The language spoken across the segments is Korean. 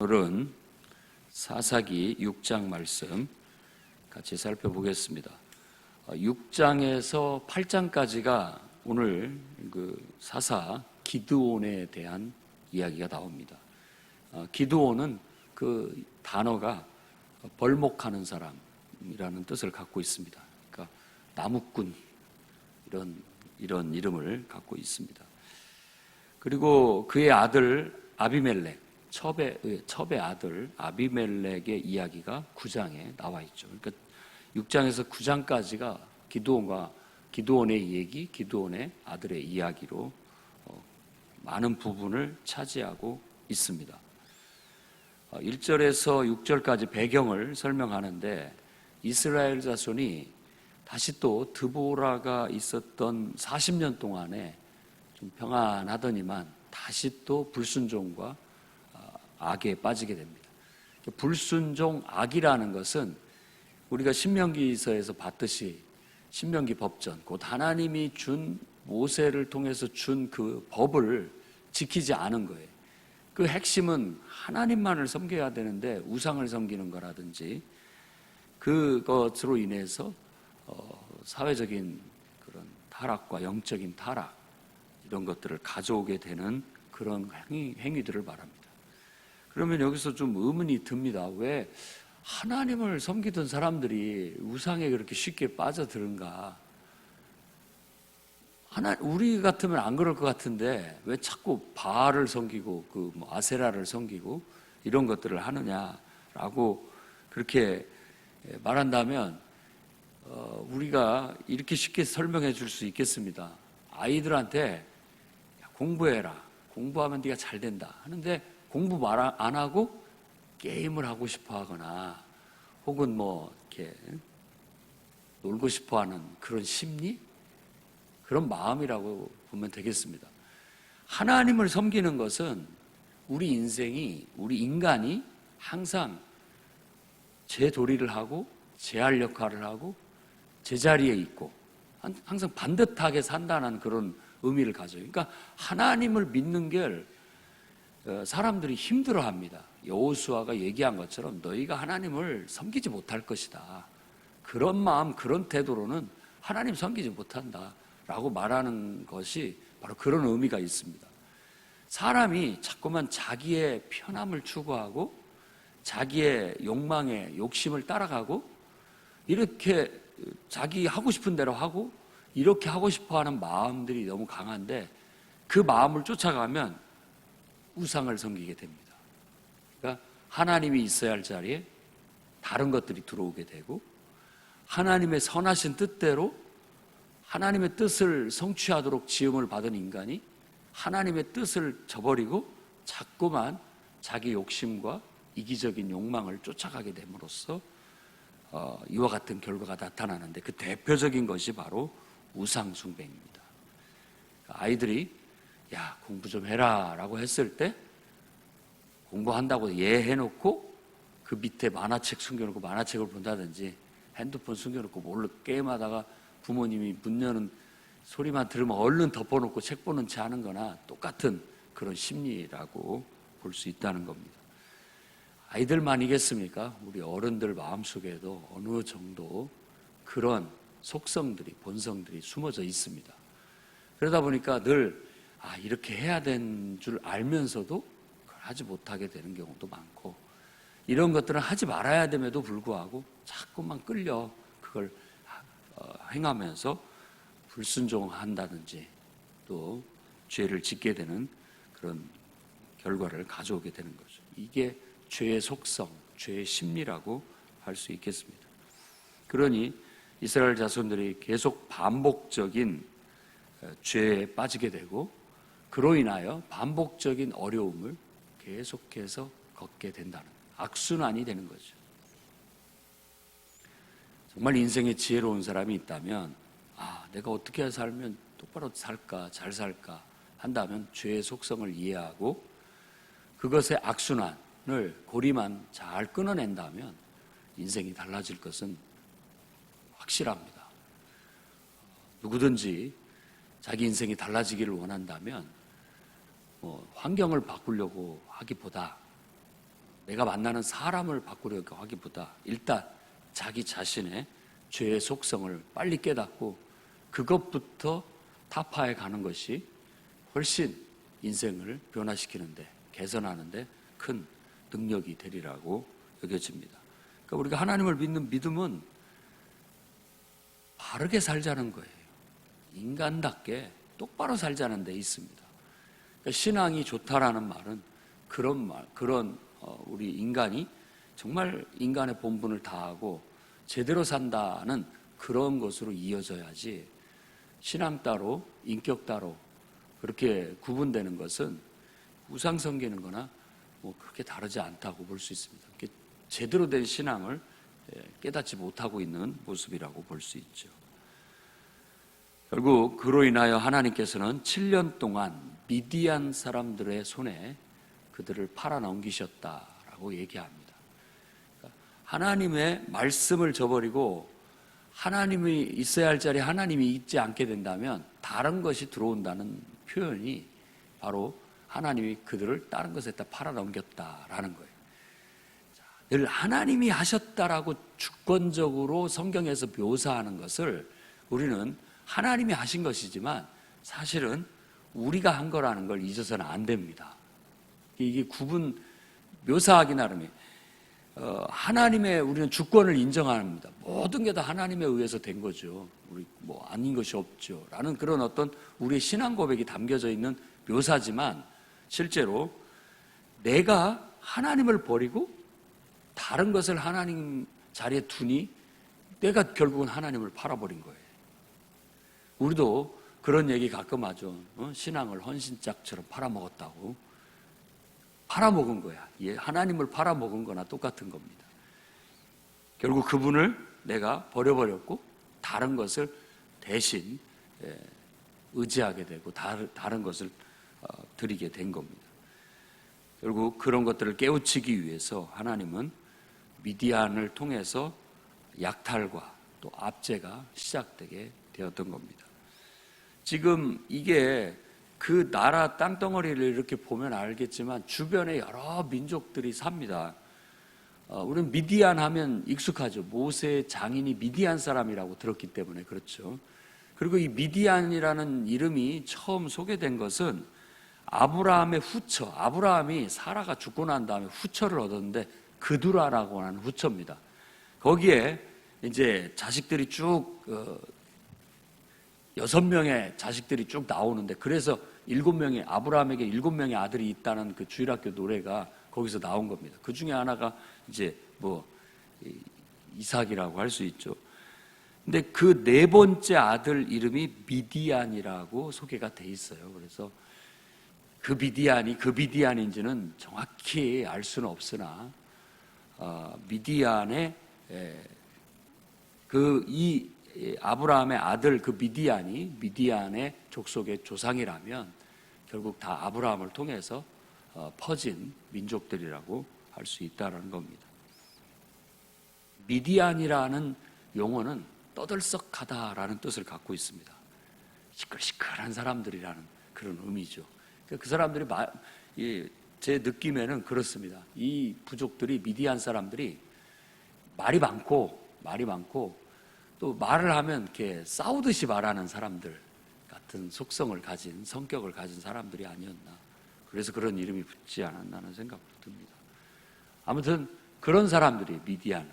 오늘은 사사기 6장 말씀 같이 살펴보겠습니다. 6장에서 8장까지가 오늘 그 사사 기드온에 대한 이야기가 나옵니다. 기드온은 그 단어가 벌목하는 사람이라는 뜻을 갖고 있습니다. 그러니까 나무꾼 이런 이름을 갖고 있습니다. 그리고 그의 아들 아비멜렉, 첩의 아들 아비멜렉의 이야기가 9장에 나와 있죠. 그러니까 6장에서 9장까지가 기드온의 얘기, 기드온의 아들의 이야기로 많은 부분을 차지하고 있습니다. 1절에서 6절까지 배경을 설명하는데 이스라엘 자손이 다시 또 드보라가 있었던 40년 동안에 좀 평안하더니만 다시 또 불순종과 악에 빠지게 됩니다. 불순종 악이라는 것은 우리가 신명기서에서 봤듯이 신명기 법전, 곧 하나님이 준 모세를 통해서 준 그 법을 지키지 않은 거예요. 그 핵심은 하나님만을 섬겨야 되는데 우상을 섬기는 거라든지 그것으로 인해서 사회적인 그런 타락과 영적인 타락 이런 것들을 가져오게 되는 그런 행위들을 말합니다. 그러면 여기서 좀 의문이 듭니다. 왜 하나님을 섬기던 사람들이 우상에 그렇게 쉽게 빠져드는가? 우리 같으면 안 그럴 것 같은데 왜 자꾸 바알을 섬기고 아세라를 섬기고 이런 것들을 하느냐라고 그렇게 말한다면 우리가 이렇게 쉽게 설명해 줄 수 있겠습니다. 아이들한테 공부해라. 공부하면 네가 잘 된다. 하는데 공부 안 하고 게임을 하고 싶어 하거나 혹은 이렇게 놀고 싶어 하는 그런 심리? 그런 마음이라고 보면 되겠습니다. 하나님을 섬기는 것은 우리 인간이 항상 제 도리를 하고 제할 역할을 하고 제자리에 있고 항상 반듯하게 산다는 그런 의미를 가져요. 그러니까 하나님을 믿는 게 사람들이 힘들어합니다. 여호수아가 얘기한 것처럼 너희가 하나님을 섬기지 못할 것이다. 그런 마음, 그런 태도로는 하나님 섬기지 못한다 라고 말하는 것이 바로 그런 의미가 있습니다. 사람이 자꾸만 자기의 편함을 추구하고 자기의 욕망에 욕심을 따라가고 이렇게 자기 하고 싶은 대로 하고 이렇게 하고 싶어하는 마음들이 너무 강한데 그 마음을 쫓아가면 우상을 섬기게 됩니다. 그러니까 하나님이 있어야 할 자리에 다른 것들이 들어오게 되고 하나님의 선하신 뜻대로 하나님의 뜻을 성취하도록 지음을 받은 인간이 하나님의 뜻을 저버리고 자꾸만 자기 욕심과 이기적인 욕망을 쫓아가게 됨으로써 이와 같은 결과가 나타나는데 그 대표적인 것이 바로 우상 숭배입니다. 아이들이 야 공부 좀 해라 라고 했을 때 공부한다고 해놓고 그 밑에 만화책 숨겨놓고 만화책을 본다든지 핸드폰 숨겨놓고 몰래 게임하다가 부모님이 문 여는 소리만 들으면 얼른 덮어놓고 책 보는 채 하는 거나 똑같은 그런 심리라고 볼 수 있다는 겁니다. 아이들만이겠습니까? 우리 어른들 마음속에도 어느 정도 그런 속성들이 본성들이 숨어져 있습니다. 그러다 보니까 늘 이렇게 해야 되는 줄 알면서도 그걸 하지 못하게 되는 경우도 많고 이런 것들은 하지 말아야 됨에도 불구하고 자꾸만 끌려 그걸 행하면서 불순종한다든지 또 죄를 짓게 되는 그런 결과를 가져오게 되는 거죠. 이게 죄의 속성, 죄의 심리라고 할 수 있겠습니다. 그러니 이스라엘 자손들이 계속 반복적인 죄에 빠지게 되고 그로 인하여 반복적인 어려움을 계속해서 겪게 된다는 악순환이 되는 거죠. 정말 인생에 지혜로운 사람이 있다면 내가 어떻게 살면 똑바로 살까 잘 살까 한다면 죄의 속성을 이해하고 그것의 악순환을 고리만 잘 끊어낸다면 인생이 달라질 것은 확실합니다. 누구든지 자기 인생이 달라지기를 원한다면 환경을 바꾸려고 하기보다 내가 만나는 사람을 바꾸려고 하기보다 일단 자기 자신의 죄의 속성을 빨리 깨닫고 그것부터 타파해 가는 것이 훨씬 인생을 변화시키는데, 개선하는데 큰 능력이 되리라고 여겨집니다. 그러니까 우리가 하나님을 믿는 믿음은 바르게 살자는 거예요. 인간답게 똑바로 살자는 데 있습니다. 그러니까 신앙이 좋다라는 말은 그런 우리 인간이 정말 인간의 본분을 다하고 제대로 산다는 그런 것으로 이어져야지, 신앙 따로 인격 따로 그렇게 구분되는 것은 우상 섬기는 거나 뭐 그렇게 다르지 않다고 볼 수 있습니다. 제대로 된 신앙을 깨닫지 못하고 있는 모습이라고 볼 수 있죠. 결국 그로 인하여 하나님께서는 7년 동안 미디안 사람들의 손에 그들을 팔아 넘기셨다라고 얘기합니다. 하나님의 말씀을 저버리고 하나님이 있어야 할 자리에 하나님이 있지 않게 된다면 다른 것이 들어온다는 표현이 바로 하나님이 그들을 다른 것에다 팔아 넘겼다라는 거예요. 늘 하나님이 하셨다라고 주권적으로 성경에서 묘사하는 것을 우리는 하나님이 하신 것이지만 사실은 우리가 한 거라는 걸 잊어서는 안 됩니다. 이게 묘사하기 나름이에요. 하나님의 우리는 주권을 인정합니다. 모든 게 다 하나님에 의해서 된 거죠. 우리 뭐 아닌 것이 없죠. 라는 그런 어떤 우리의 신앙 고백이 담겨져 있는 묘사지만 실제로 내가 하나님을 버리고 다른 것을 하나님 자리에 두니 내가 결국은 하나님을 팔아버린 거예요. 우리도 그런 얘기 가끔 하죠. 신앙을 헌신짝처럼 팔아먹었다고. 팔아먹은 거야. 하나님을 팔아먹은 거나 똑같은 겁니다. 결국 그분을 내가 버려버렸고 다른 것을 대신 의지하게 되고 다른 것을 드리게 된 겁니다. 결국 그런 것들을 깨우치기 위해서 하나님은 미디안을 통해서 약탈과 또 압제가 시작되게 되었던 겁니다. 지금 이게 그 나라 땅덩어리를 이렇게 보면 알겠지만 주변에 여러 민족들이 삽니다. 우리는 미디안 하면 익숙하죠. 모세의 장인이 미디안 사람이라고 들었기 때문에 그렇죠. 그리고 이 미디안이라는 이름이 처음 소개된 것은 아브라함의 후처, 아브라함이 사라가 죽고 난 다음에 후처를 얻었는데 그두라라고 하는 후처입니다. 거기에 이제 자식들이 쭉 6명의 자식들이 쭉 나오는데, 그래서 아브라함에게 7명의 아들이 있다는 그 주일학교 노래가 거기서 나온 겁니다. 그 중에 하나가 이제 이삭이라고 할 수 있죠. 근데 그 네 번째 아들 이름이 미디안이라고 소개가 돼 있어요. 그래서 그 미디안인지는 정확히 알 수는 없으나, 미디안의 이 아브라함의 아들 그 미디안의 족속의 조상이라면 결국 다 아브라함을 통해서 퍼진 민족들이라고 할 수 있다는 겁니다. 미디안이라는 용어는 떠들썩하다라는 뜻을 갖고 있습니다. 시끌시끌한 사람들이라는 그런 의미죠. 그 사람들이 제 느낌에는 그렇습니다. 이 부족들이, 미디안 사람들이 말이 많고 또 말을 하면 이렇게 싸우듯이 말하는 사람들 같은 속성을 가진, 성격을 가진 사람들이 아니었나. 그래서 그런 이름이 붙지 않았나 하는 생각도 듭니다. 아무튼 그런 사람들이 미디안은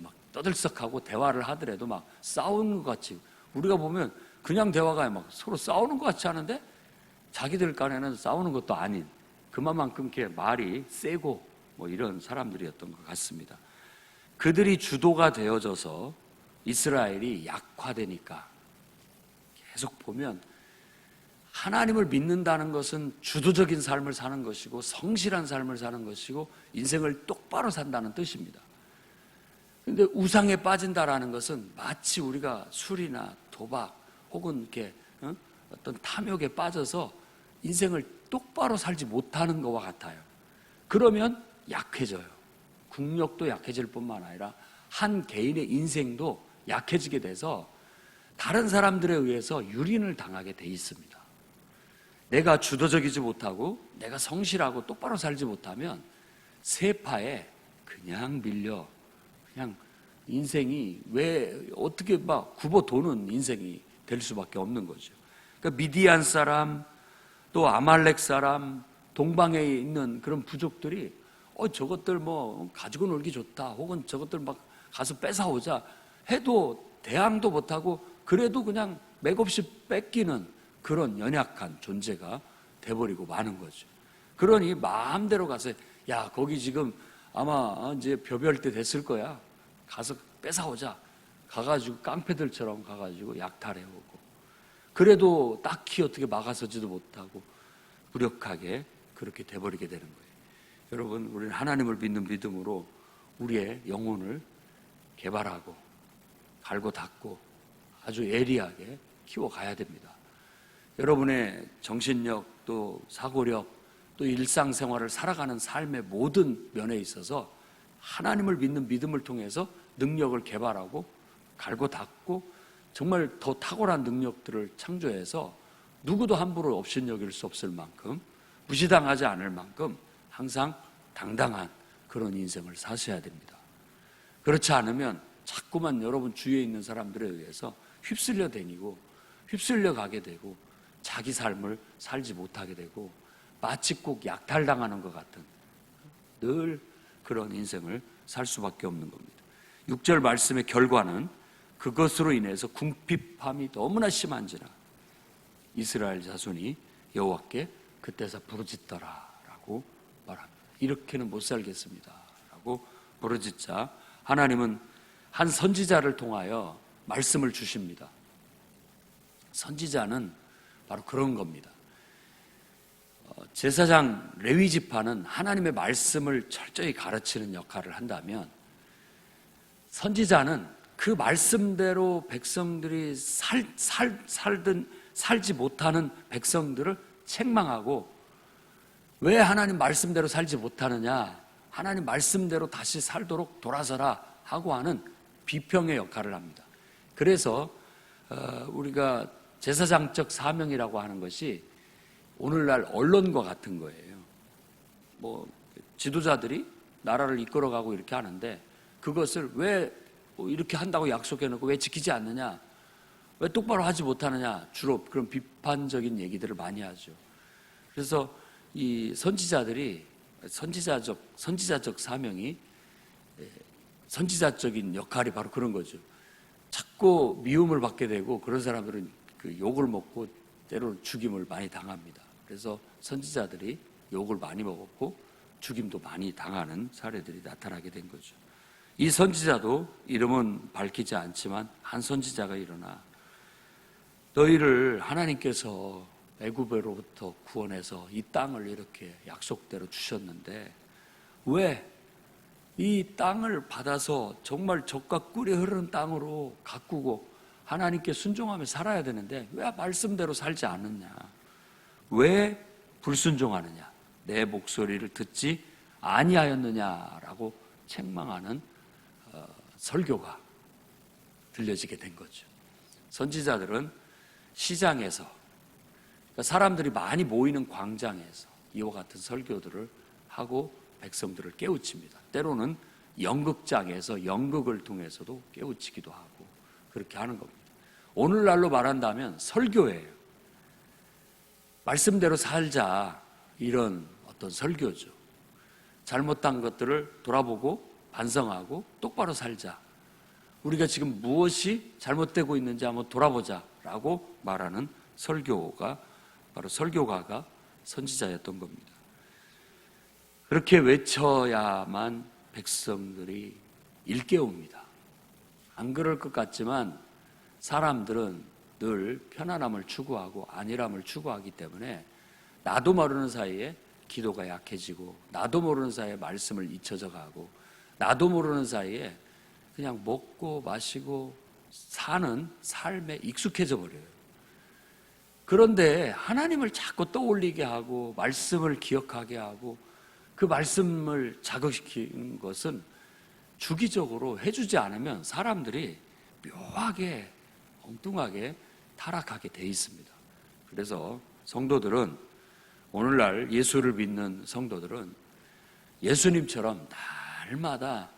막 떠들썩하고 대화를 하더라도 막 싸우는 것 같이, 우리가 보면 그냥 대화가 막 서로 싸우는 것 같이 하는데 자기들 간에는 싸우는 것도 아닌 그만큼 이렇게 말이 세고 뭐 이런 사람들이었던 것 같습니다. 그들이 주도가 되어져서 이스라엘이 약화되니까 계속 보면 하나님을 믿는다는 것은 주도적인 삶을 사는 것이고 성실한 삶을 사는 것이고 인생을 똑바로 산다는 뜻입니다. 그런데 우상에 빠진다라는 것은 마치 우리가 술이나 도박 혹은 이렇게 어떤 탐욕에 빠져서 인생을 똑바로 살지 못하는 것과 같아요. 그러면 약해져요. 국력도 약해질 뿐만 아니라 한 개인의 인생도 약해지게 돼서 다른 사람들에 의해서 유린을 당하게 돼 있습니다. 내가 주도적이지 못하고 내가 성실하고 똑바로 살지 못하면 세파에 그냥 밀려 그냥 인생이 왜 어떻게 막 굽어 도는 인생이 될 수밖에 없는 거죠. 그러니까 미디안 사람 또 아말렉 사람 동방에 있는 그런 부족들이 저것들 뭐 가지고 놀기 좋다 혹은 저것들 막 가서 뺏어오자 해도 대항도 못하고 그래도 그냥 맥없이 뺏기는 그런 연약한 존재가 돼버리고 마는 거죠. 그러니 마음대로 가서 야 거기 지금 아마 이제 벼별 때 됐을 거야 가서 뺏어오자 가가지고 깡패들처럼 가가지고 약탈해오고 그래도 딱히 어떻게 막아서지도 못하고 무력하게 그렇게 돼버리게 되는 거예요. 여러분 우리는 하나님을 믿는 믿음으로 우리의 영혼을 개발하고 갈고 닦고 아주 예리하게 키워가야 됩니다. 여러분의 정신력 또 사고력 또 일상생활을 살아가는 삶의 모든 면에 있어서 하나님을 믿는 믿음을 통해서 능력을 개발하고 갈고 닦고 정말 더 탁월한 능력들을 창조해서 누구도 함부로 업신여길 수 없을 만큼 무시당하지 않을 만큼 항상 당당한 그런 인생을 사셔야 됩니다. 그렇지 않으면 자꾸만 여러분 주위에 있는 사람들에 의해서 휩쓸려 다니고 휩쓸려 가게 되고 자기 삶을 살지 못하게 되고 마치 꼭 약탈당하는 것 같은 늘 그런 인생을 살 수밖에 없는 겁니다. 6절 말씀의 결과는 그것으로 인해서 궁핍함이 너무나 심한지라 이스라엘 자손이 여호와께 그때서 부르짖더라라고 말합니다. 이렇게는 못 살겠습니다라고 부르짖자 하나님은 한 선지자를 통하여 말씀을 주십니다. 선지자는 바로 그런 겁니다. 제사장 레위 지파는 하나님의 말씀을 철저히 가르치는 역할을 한다면 선지자는 그 말씀대로 백성들이 살지 못하는 백성들을 책망하고 왜 하나님 말씀대로 살지 못하느냐 하나님 말씀대로 다시 살도록 돌아서라 하고 하는 비평의 역할을 합니다. 그래서 우리가 제사장적 사명이라고 하는 것이 오늘날 언론과 같은 거예요. 뭐 지도자들이 나라를 이끌어가고 이렇게 하는데 그것을 왜 이렇게 한다고 약속해놓고 왜 지키지 않느냐, 왜 똑바로 하지 못하느냐, 주로 그런 비판적인 얘기들을 많이 하죠. 그래서 이 선지자들이 선지자적 사명이 선지자적인 역할이 바로 그런 거죠. 자꾸 미움을 받게 되고 그런 사람들은 그 욕을 먹고 때로는 죽임을 많이 당합니다. 그래서 선지자들이 욕을 많이 먹었고 죽임도 많이 당하는 사례들이 나타나게 된 거죠. 이 선지자도 이름은 밝히지 않지만 한 선지자가 일어나 너희를 하나님께서 애굽으로부터 구원해서 이 땅을 이렇게 약속대로 주셨는데 왜 이 땅을 받아서 정말 젖과 꿀이 흐르는 땅으로 가꾸고 하나님께 순종하며 살아야 되는데 왜 말씀대로 살지 않느냐, 왜 불순종하느냐, 내 목소리를 듣지 아니하였느냐라고 책망하는 설교가 들려지게 된 거죠. 선지자들은 시장에서 그러니까 사람들이 많이 모이는 광장에서 이와 같은 설교들을 하고 백성들을 깨우칩니다. 때로는 연극장에서 연극을 통해서도 깨우치기도 하고 그렇게 하는 겁니다. 오늘날로 말한다면 설교예요. 말씀대로 살자 이런 어떤 설교죠. 잘못한 것들을 돌아보고 반성하고 똑바로 살자. 우리가 지금 무엇이 잘못되고 있는지 한번 돌아보자라고 말하는 설교가 바로 설교가가 선지자였던 겁니다. 그렇게 외쳐야만 백성들이 일깨웁니다. 안 그럴 것 같지만 사람들은 늘 편안함을 추구하고 안일함을 추구하기 때문에 나도 모르는 사이에 기도가 약해지고 나도 모르는 사이에 말씀을 잊혀져 가고 나도 모르는 사이에 그냥 먹고 마시고 사는 삶에 익숙해져 버려요. 그런데 하나님을 자꾸 떠올리게 하고 말씀을 기억하게 하고 그 말씀을 자극시키는 것은 주기적으로 해주지 않으면 사람들이 묘하게 엉뚱하게 타락하게 돼 있습니다. 그래서 성도들은 오늘날 예수를 믿는 성도들은 예수님처럼 날마다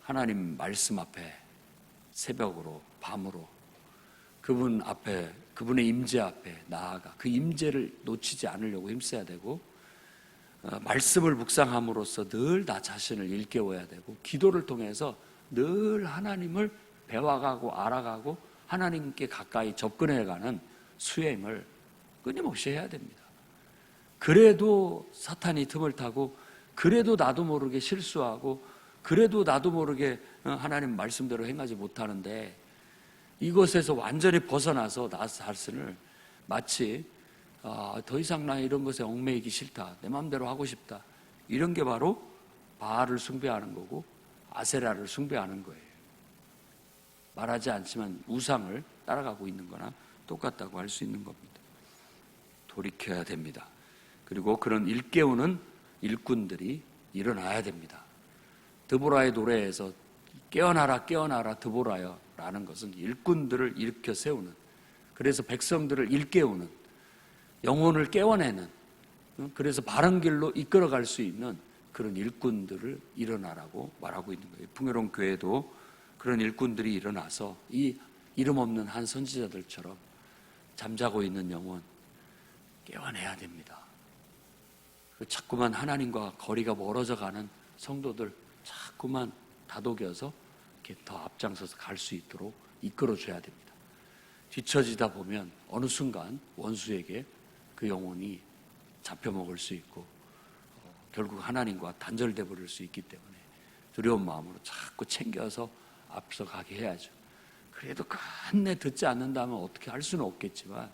하나님 말씀 앞에 새벽으로 밤으로 그분 앞에, 그분의 임재 앞에 나아가 그 임재를 놓치지 않으려고 힘써야 되고, 말씀을 묵상함으로써 늘 나 자신을 일깨워야 되고, 기도를 통해서 늘 하나님을 배워가고 알아가고 하나님께 가까이 접근해가는 수행을 끊임없이 해야 됩니다. 그래도 사탄이 틈을 타고, 그래도 나도 모르게 실수하고, 그래도 나도 모르게 하나님 말씀대로 행하지 못하는데, 이것에서 완전히 벗어나서 나 자신을 마치 더 이상 나 이런 것에 얽매이기 싫다, 내 마음대로 하고 싶다, 이런 게 바로 바알을 숭배하는 거고 아세라를 숭배하는 거예요. 말하지 않지만 우상을 따라가고 있는 거나 똑같다고 할 수 있는 겁니다. 돌이켜야 됩니다. 그리고 그런 일깨우는 일꾼들이 일어나야 됩니다. 드보라의 노래에서 깨어나라 깨어나라 드보라여 라는 것은 일꾼들을 일으켜 세우는, 그래서 백성들을 일깨우는, 영혼을 깨워내는, 그래서 바른 길로 이끌어갈 수 있는 그런 일꾼들을 일어나라고 말하고 있는 거예요. 풍요로운 교회도 그런 일꾼들이 일어나서 이 이름 없는 한 선지자들처럼 잠자고 있는 영혼 깨워내야 됩니다. 자꾸만 하나님과 거리가 멀어져 가는 성도들 자꾸만 다독여서 이렇게 더 앞장서서 갈 수 있도록 이끌어줘야 됩니다. 뒤처지다 보면 어느 순간 원수에게 그 영혼이 잡혀먹을 수 있고 결국 하나님과 단절돼 버릴 수 있기 때문에 두려운 마음으로 자꾸 챙겨서 앞서가게 해야죠. 그래도 끝내 듣지 않는다면 어떻게 할 수는 없겠지만,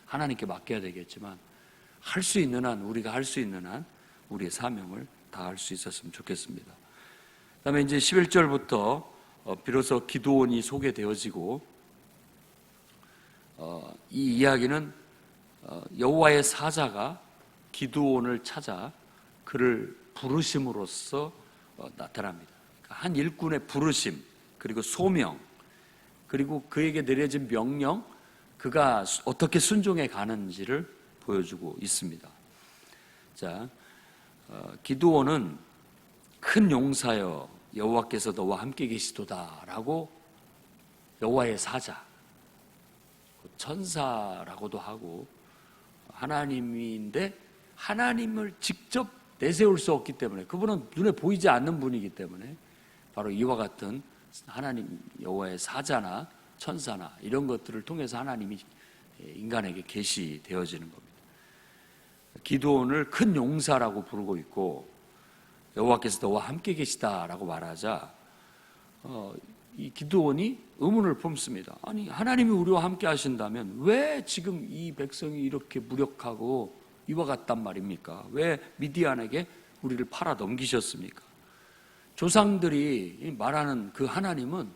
하나님께 맡겨야 되겠지만, 할 수 있는 한, 우리가 할 수 있는 한 우리의 사명을 다할 수 있었으면 좋겠습니다. 그 다음에 이제 11절부터 비로소 기드온이 소개되어지고, 이 이야기는 여호와의 사자가 기드온을 찾아 그를 부르심으로써 나타납니다. 한 일꾼의 부르심, 그리고 소명, 그리고 그에게 내려진 명령, 그가 어떻게 순종해 가는지를 보여주고 있습니다. 자, 기드온은 큰 용사여 여호와께서 너와 함께 계시도다라고, 여호와의 사자, 천사라고도 하고 하나님인데 하나님을 직접 내세울 수 없기 때문에, 그분은 눈에 보이지 않는 분이기 때문에 바로 이와 같은 하나님 여호와의 사자나 천사나 이런 것들을 통해서 하나님이 인간에게 계시되어지는 겁니다. 기드온을 큰 용사라고 부르고 있고, 여호와께서 너와 함께 계시다라고 말하자 이 기드온이 의문을 품습니다. 아니, 하나님이 우리와 함께 하신다면 왜 지금 이 백성이 이렇게 무력하고 이와 같단 말입니까? 왜 미디안에게 우리를 팔아 넘기셨습니까? 조상들이 말하는 그 하나님은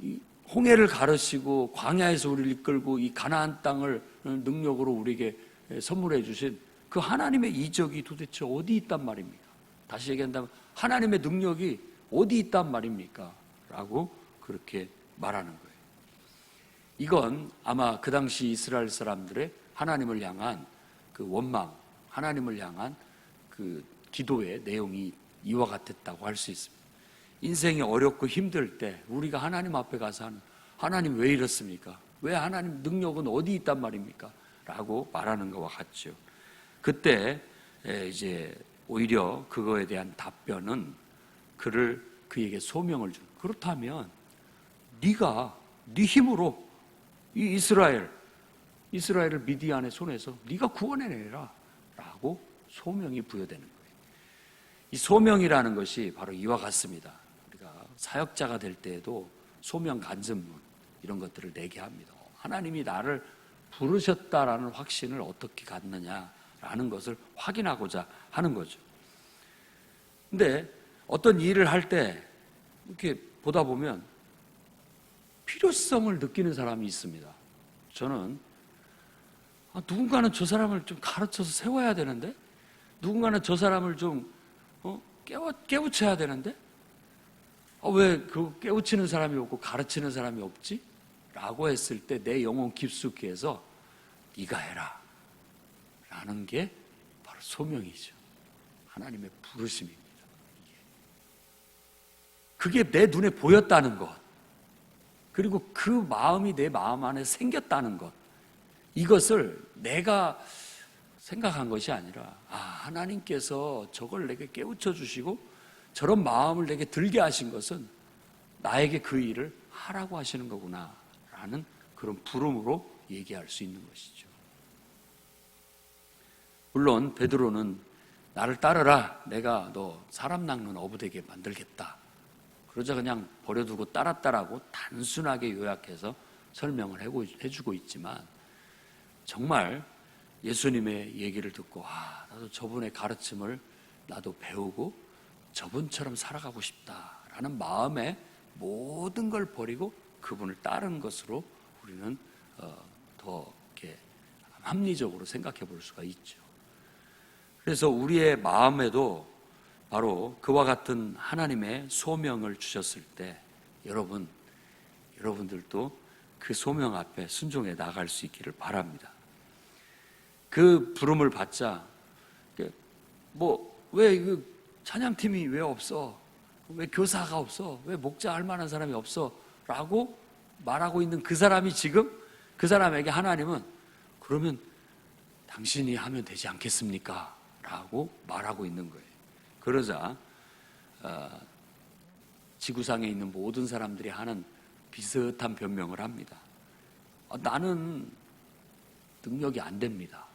이 홍해를 가르시고 광야에서 우리를 이끌고 이 가나안 땅을 능력으로 우리에게 선물해 주신 그 하나님의 이적이 도대체 어디 있단 말입니까? 다시 얘기한다면 하나님의 능력이 어디 있단 말입니까? 라고 그렇게 말하는 거예요. 이건 아마 그 당시 이스라엘 사람들의 하나님을 향한 그 원망, 하나님을 향한 그 기도의 내용이 이와 같았다고 할 수 있습니다. 인생이 어렵고 힘들 때 우리가 하나님 앞에 가서 하는, 하나님 왜 이렇습니까? 왜 하나님 능력은 어디 있단 말입니까? 라고 말하는 것과 같죠. 그때 이제 오히려 그거에 대한 답변은 그에게 소명을 준, 그렇다면 네가 네 힘으로 이 이스라엘을 미디안의 손에서 네가 구원해내라 라고 소명이 부여되는 거예요. 이 소명이라는 것이 바로 이와 같습니다. 우리가 사역자가 될 때에도 소명 간증문 이런 것들을 내게 합니다. 하나님이 나를 부르셨다라는 확신을 어떻게 갖느냐라는 것을 확인하고자 하는 거죠. 근데 어떤 일을 할 때 이렇게 보다 보면 필요성을 느끼는 사람이 있습니다. 저는 누군가는 저 사람을 좀 가르쳐서 세워야 되는데, 누군가는 저 사람을 좀 깨우쳐야 되는데, 왜 그 깨우치는 사람이 없고 가르치는 사람이 없지? 라고 했을 때 내 영혼 깊숙이에서 네가 해라 라는 게 바로 소명이죠. 하나님의 부르심입니다. 그게 내 눈에 보였다는 것, 그리고 그 마음이 내 마음 안에 생겼다는 것, 이것을 내가 생각한 것이 아니라 하나님께서 저걸 내게 깨우쳐 주시고 저런 마음을 내게 들게 하신 것은 나에게 그 일을 하라고 하시는 거구나 라는 그런 부름으로 얘기할 수 있는 것이죠. 물론 베드로는 나를 따르라, 내가 너 사람 낚는 어부 되게 만들겠다, 그러자 그냥 버려두고 따랐다라고 단순하게 요약해서 설명을 해주고 있지만, 정말 예수님의 얘기를 듣고 나도 저분의 가르침을 나도 배우고 저분처럼 살아가고 싶다라는 마음에 모든 걸 버리고 그분을 따르는 것으로 우리는 더 이렇게 합리적으로 생각해 볼 수가 있죠. 그래서 우리의 마음에도 바로 그와 같은 하나님의 소명을 주셨을 때 여러분들도 그 소명 앞에 순종해 나갈 수 있기를 바랍니다. 그 부름을 받자 왜 찬양팀이 왜 없어? 왜 교사가 없어? 왜 목자 할 만한 사람이 없어? 라고 말하고 있는 그 사람이 지금 그 사람에게 하나님은 그러면 당신이 하면 되지 않겠습니까? 라고 말하고 있는 거예요. 그러자 지구상에 있는 모든 사람들이 하는 비슷한 변명을 합니다. 나는 능력이 안 됩니다.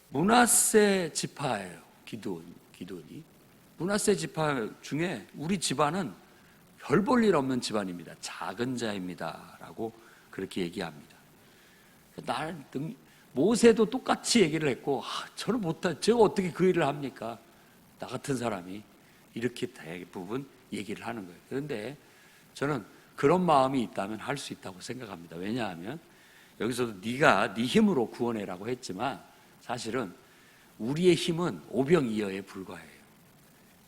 므낫세 지파예요. 기드온이 므낫세 지파 중에 우리 집안은 별 볼 일 없는 집안입니다. 작은 자입니다 라고 그렇게 얘기합니다. 모세도 똑같이 얘기를 했고 저는 제가 어떻게 그 일을 합니까? 나 같은 사람이 이렇게 대부분 얘기를 하는 거예요. 그런데 저는 그런 마음이 있다면 할 수 있다고 생각합니다. 왜냐하면 여기서도 네가 네 힘으로 구원해라고 했지만 사실은 우리의 힘은 오병이어에 불과해요.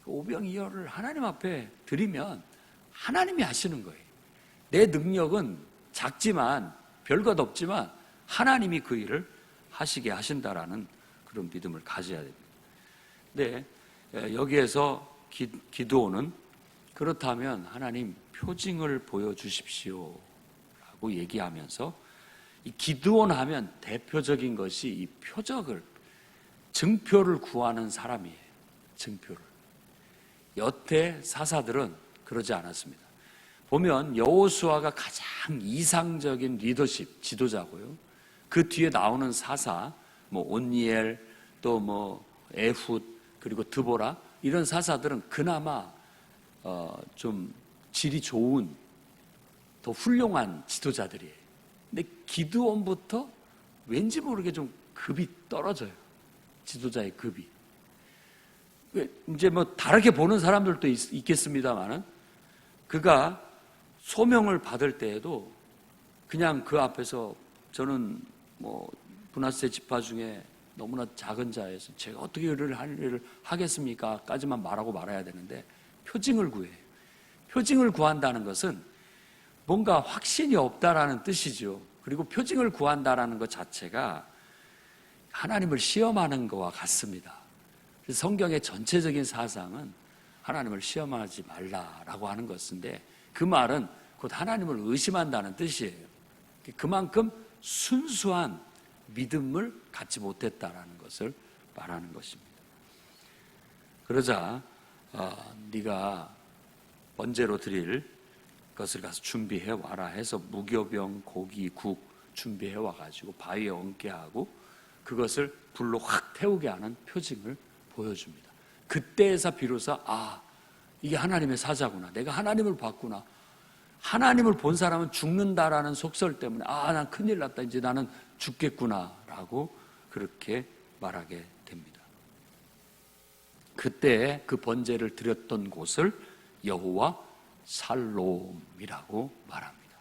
오병이어를 하나님 앞에 드리면 하나님이 하시는 거예요. 내 능력은 작지만 별것 없지만 하나님이 그 일을 하시게 하신다라는 그런 믿음을 가져야 됩니다. 근데 여기에서 기드온은 그렇다면 하나님 표징을 보여주십시오 라고 얘기하면서, 이 기드온 하면 대표적인 것이 이 증표를 구하는 사람이에요. 증표를. 여태 사사들은 그러지 않았습니다. 보면 여호수아가 가장 이상적인 리더십, 지도자고요. 그 뒤에 나오는 사사, 온니엘, 또 에훗, 그리고 드보라, 이런 사사들은 그나마 좀 질이 좋은, 더 훌륭한 지도자들이에요. 근데 기드온부터 왠지 모르게 좀 급이 떨어져요. 지도자의 급이. 이제 다르게 보는 사람들도 있겠습니다만은, 그가 소명을 받을 때에도 그냥 그 앞에서 저는 므낫세 지파 중에 너무나 작은 자에서 제가 어떻게 할 일을 하겠습니까? 까지만 말하고 말아야 되는데 표징을 구해요. 표징을 구한다는 것은 뭔가 확신이 없다라는 뜻이죠. 그리고 표징을 구한다라는 것 자체가 하나님을 시험하는 것과 같습니다. 그래서 성경의 전체적인 사상은 하나님을 시험하지 말라라고 하는 것인데, 그 말은 곧 하나님을 의심한다는 뜻이에요. 그만큼 순수한 믿음을 갖지 못했다라는 것을 말하는 것입니다. 그러자 네가 번제로 드릴 것을 가서 준비해 와라 해서 무교병, 고기, 국 준비해 와가지고 바위에 얹게 하고 그것을 불로 확 태우게 하는 표징을 보여줍니다. 그때에서 비로소 이게 하나님의 사자구나, 내가 하나님을 봤구나, 하나님을 본 사람은 죽는다라는 속설 때문에 난 큰일 났다, 이제 나는 죽겠구나 라고 그렇게 말하게 됩니다. 그때 그 번제를 드렸던 곳을 여호와 살롬이라고 말합니다.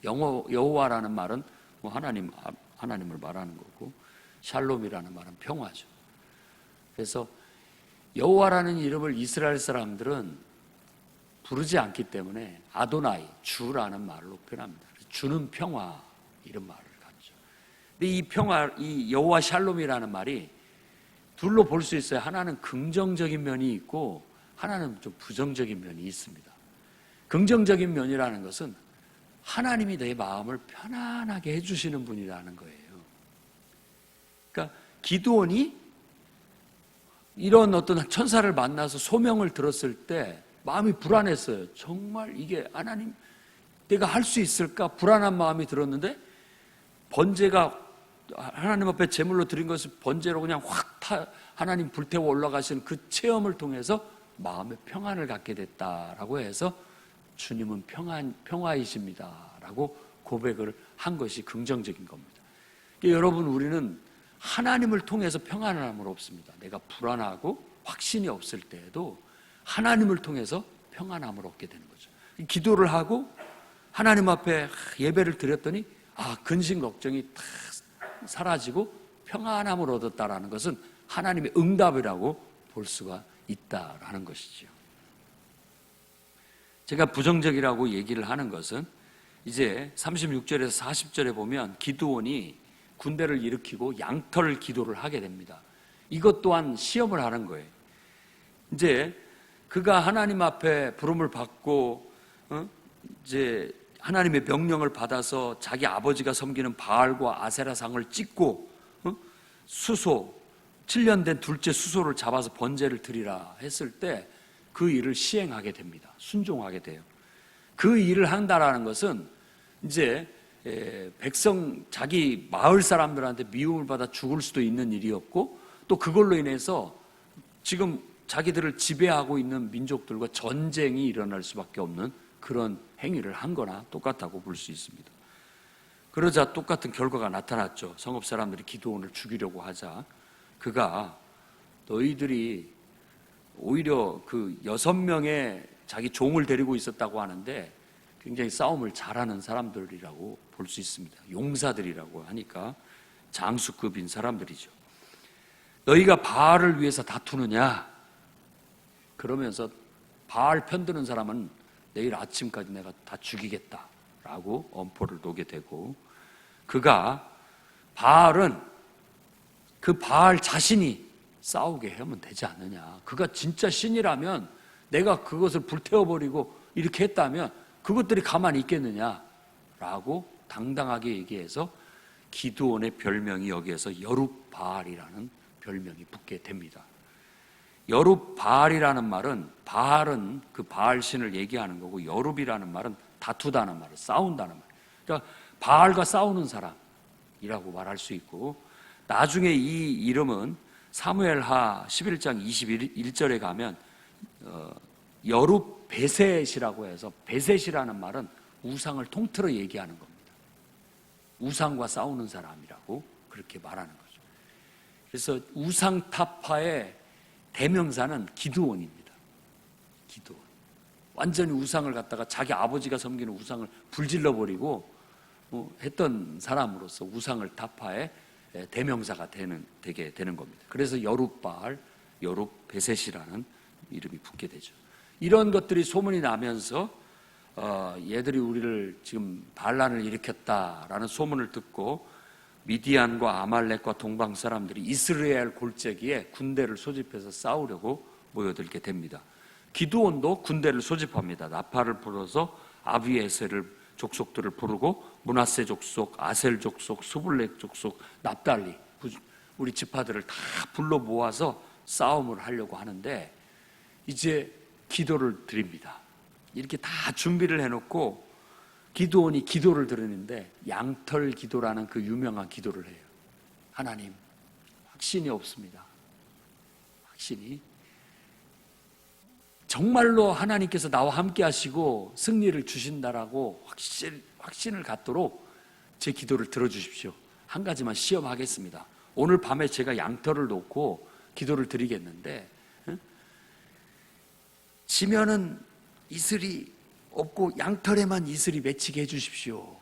여호와라는 말은 하나님을 말하는 거고, 샬롬이라는 말은 평화죠. 그래서 여호와라는 이름을 이스라엘 사람들은 부르지 않기 때문에 아도나이, 주라는 말로 표현합니다. 주는 평화, 이런 말을 갖죠. 근데 이 평화, 이 여호와 샬롬이라는 말이 둘로 볼 수 있어요. 하나는 긍정적인 면이 있고 하나는 좀 부정적인 면이 있습니다. 긍정적인 면이라는 것은 하나님이 내 마음을 편안하게 해주시는 분이라는 거예요. 그러니까 기드온이 이런 어떤 천사를 만나서 소명을 들었을 때 마음이 불안했어요. 정말 이게 하나님 내가 할 수 있을까? 불안한 마음이 들었는데 번제가 하나님 앞에 제물로 드린 것을 번제로 그냥 하나님 불태워 올라가신 그 체험을 통해서 마음의 평안을 갖게 됐다라고 해서 주님은 평화이십니다 라고 고백을 한 것이 긍정적인 겁니다. 그러니까 여러분, 우리는 하나님을 통해서 평안함을 얻습니다. 내가 불안하고 확신이 없을 때에도 하나님을 통해서 평안함을 얻게 되는 거죠. 기도를 하고 하나님 앞에 예배를 드렸더니 근심 걱정이 다 사라지고 평안함을 얻었다라는 것은 하나님의 응답이라고 볼 수가 있다라는 것이죠. 제가 부정적이라고 얘기를 하는 것은 이제 36절에서 40절에 보면 기드온이 군대를 일으키고 양털 기도를 하게 됩니다. 이것 또한 시험을 하는 거예요. 이제 그가 하나님 앞에 부름을 받고 이제 하나님의 명령을 받아서 자기 아버지가 섬기는 바알과 아세라상을 찍고 수소 7년 된 둘째 수소를 잡아서 번제를 드리라 했을 때 그 일을 시행하게 됩니다. 순종하게 돼요. 그 일을 한다라는 것은 이제 백성 자기 마을 사람들한테 미움을 받아 죽을 수도 있는 일이었고 또 그걸로 인해서 지금 자기들을 지배하고 있는 민족들과 전쟁이 일어날 수밖에 없는 그런 행위를 한 거나 똑같다고 볼 수 있습니다. 그러자 똑같은 결과가 나타났죠. 성읍 사람들이 기드온을 죽이려고 하자 그가 너희들이 오히려 그 6명의 자기 종을 데리고 있었다고 하는데 굉장히 싸움을 잘하는 사람들이라고 볼 수 있습니다. 용사들이라고 하니까 장수급인 사람들이죠. 너희가 바알을 위해서 다투느냐? 그러면서 바알 편드는 사람은 내일 아침까지 내가 다 죽이겠다라고 엄포를 놓게 되고 그가 바알은 그 바알 자신이 싸우게 하면 되지 않느냐. 그가 진짜 신이라면 내가 그것을 불태워버리고 이렇게 했다면 그것들이 가만히 있겠느냐라고 당당하게 얘기해서 기드온의 별명이 여기에서 여룹바알이라는 별명이 붙게 됩니다. 여룹바알이라는 말은 바알은 그 바알 신을 얘기하는 거고 여룹이라는 말은 다투다는 말이에요. 싸운다는 말. 그러니까 바알과 싸우는 사람이라고 말할 수 있고 나중에 이 이름은 사무엘하 11장 21절에 가면 여룹 베셋이라고 해서 베셋이라는 말은 우상을 통틀어 얘기하는 겁니다. 우상과 싸우는 사람이라고 그렇게 말하는 거죠. 그래서 우상 타파의 대명사는 기드온입니다. 기드온. 완전히 우상을 갖다가 자기 아버지가 섬기는 우상을 불질러버리고 했던 사람으로서 우상을 타파의 대명사가 되게 되는 겁니다. 그래서 여룹바알, 여룹베셋이라는 이름이 붙게 되죠. 이런 것들이 소문이 나면서 얘들이 우리를 지금 반란을 일으켰다라는 소문을 듣고 미디안과 아말렉과 동방 사람들이 이스라엘 골짜기에 군대를 소집해서 싸우려고 모여들게 됩니다. 기드온도 군대를 소집합니다. 나팔을 불어서 아비에셀을 족속들을 부르고 므낫세 족속, 아셀 족속, 스불렉 족속, 납달리 우리 지파들을 다 불러 모아서 싸움을 하려고 하는데 이제 기도를 드립니다. 이렇게 다 준비를 해놓고 기드온이 기도를 드리는데 양털 기도라는 그 유명한 기도를 해요. 하나님, 확신이 없습니다. 확신이 정말로 하나님께서 나와 함께 하시고 승리를 주신다라고 확신을 갖도록 제 기도를 들어주십시오. 한 가지만 시험하겠습니다. 오늘 밤에 제가 양털을 놓고 기도를 드리겠는데 지면은 이슬이 없고 양털에만 이슬이 맺히게 해주십시오.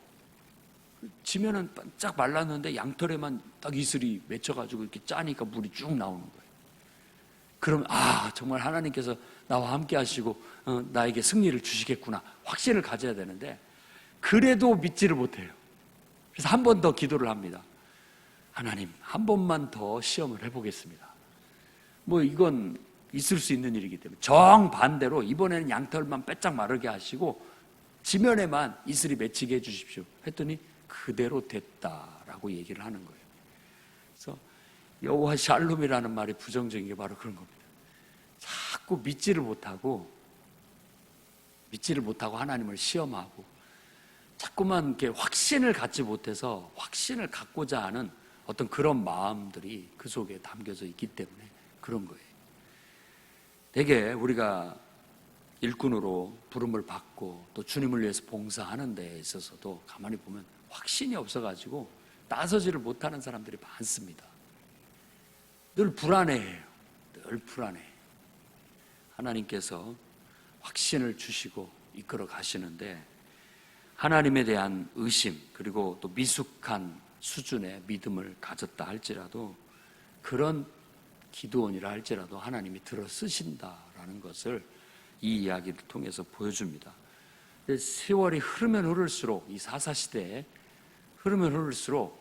지면은 반짝 말랐는데 양털에만 딱 이슬이 맺혀가지고 이렇게 짜니까 물이 쭉 나오는 거예요. 그럼 정말 하나님께서 나와 함께 하시고 나에게 승리를 주시겠구나 확신을 가져야 되는데 그래도 믿지를 못해요. 그래서 한 번 더 기도를 합니다. 하나님, 한 번만 더 시험을 해보겠습니다. 이건 있을 수 있는 일이기 때문에 정반대로 이번에는 양털만 빼짝 마르게 하시고 지면에만 이슬이 맺히게 해주십시오 했더니 그대로 됐다라고 얘기를 하는 거예요. 그래서 여호와 샬롬이라는 말이 부정적인 게 바로 그런 겁니다. 자꾸 믿지를 못하고 하나님을 시험하고 자꾸만 이렇게 확신을 갖지 못해서 확신을 갖고자 하는 어떤 그런 마음들이 그 속에 담겨져 있기 때문에 그런 거예요. 되게 우리가 일꾼으로 부름을 받고 또 주님을 위해서 봉사하는 데 있어서도 가만히 보면 확신이 없어가지고 나서지를 못하는 사람들이 많습니다. 늘 불안해해요. 늘 불안해. 하나님께서 확신을 주시고 이끌어 가시는데 하나님에 대한 의심 그리고 또 미숙한 수준의 믿음을 가졌다 할지라도 그런 기도원이라 할지라도 하나님이 들어 쓰신다라는 것을 이 이야기를 통해서 보여줍니다. 세월이 흐르면 흐를수록 이 사사시대에 흐르면 흐를수록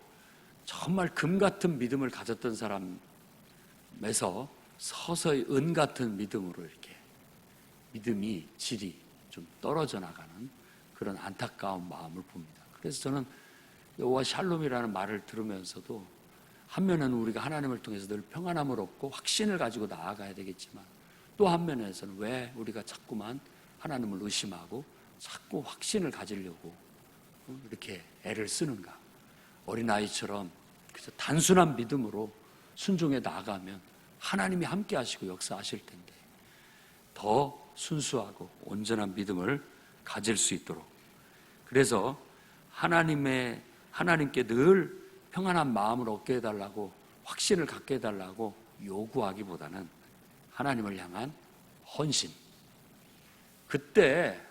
정말 금 같은 믿음을 가졌던 사람에서 서서히 은 같은 믿음으로 이렇게 믿음이 질이 좀 떨어져 나가는 그런 안타까운 마음을 봅니다. 그래서 저는 여호와 샬롬이라는 말을 들으면서도 한면에는 우리가 하나님을 통해서 늘 평안함을 얻고 확신을 가지고 나아가야 되겠지만 또 한면에서는 왜 우리가 자꾸만 하나님을 의심하고 자꾸 확신을 가지려고 이렇게 애를 쓰는가. 어린아이처럼 그래서 단순한 믿음으로 순종해 나아가면 하나님이 함께 하시고 역사하실 텐데 더 순수하고 온전한 믿음을 가질 수 있도록 그래서 하나님께 늘 평안한 마음을 얻게 해달라고 확신을 갖게 해달라고 요구하기보다는 하나님을 향한 헌신. 그때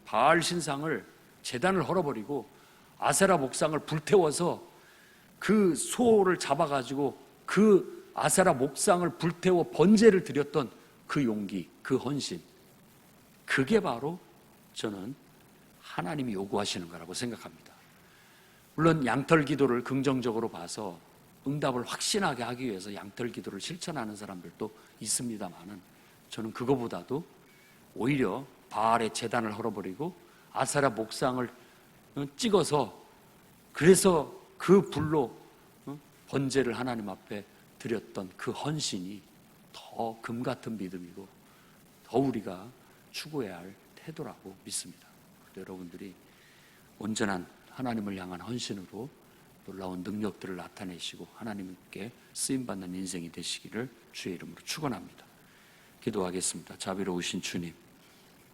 바알 신상을 제단을 헐어버리고 아세라 목상을 불태워서 그 소를 잡아가지고 그 아세라 목상을 불태워 번제를 드렸던 그 용기, 그 헌신. 그게 바로 저는 하나님이 요구하시는 거라고 생각합니다. 물론 양털 기도를 긍정적으로 봐서 응답을 확신하게 하기 위해서 양털 기도를 실천하는 사람들도 있습니다만은 저는 그거보다도 오히려 바알의 제단을 헐어버리고 아세라 목상을 찍어서 그래서 그 불로 번제를 하나님 앞에 드렸던 그 헌신이 더 금 같은 믿음이고 더 우리가 추구해야 할 태도라고 믿습니다. 여러분들이 온전한 하나님을 향한 헌신으로 놀라운 능력들을 나타내시고 하나님께 쓰임받는 인생이 되시기를 주의 이름으로 축원합니다. 기도하겠습니다. 자비로우신 주님,